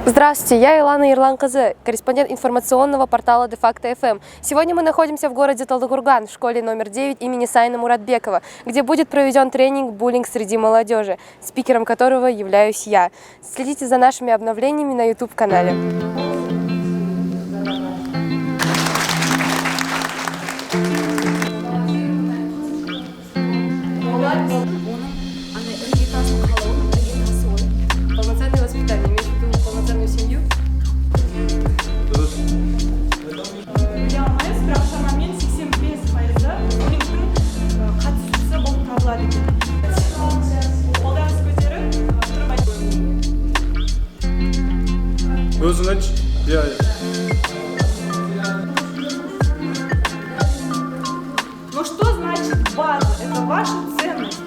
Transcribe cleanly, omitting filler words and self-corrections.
Здравствуйте, я Илана Ирлан-Казы, корреспондент информационного портала DeFacto.FM. Сегодня мы находимся в городе Талдыкурган, в школе номер 9 имени Сайна Муратбекова, где будет проведен тренинг «Буллинг среди молодежи», спикером которого являюсь я. Следите за нашими обновлениями на YouTube-канале. Полноценное воспитание, имеешь в виду полноценную семью? Но что значит база? Это ваша ценность.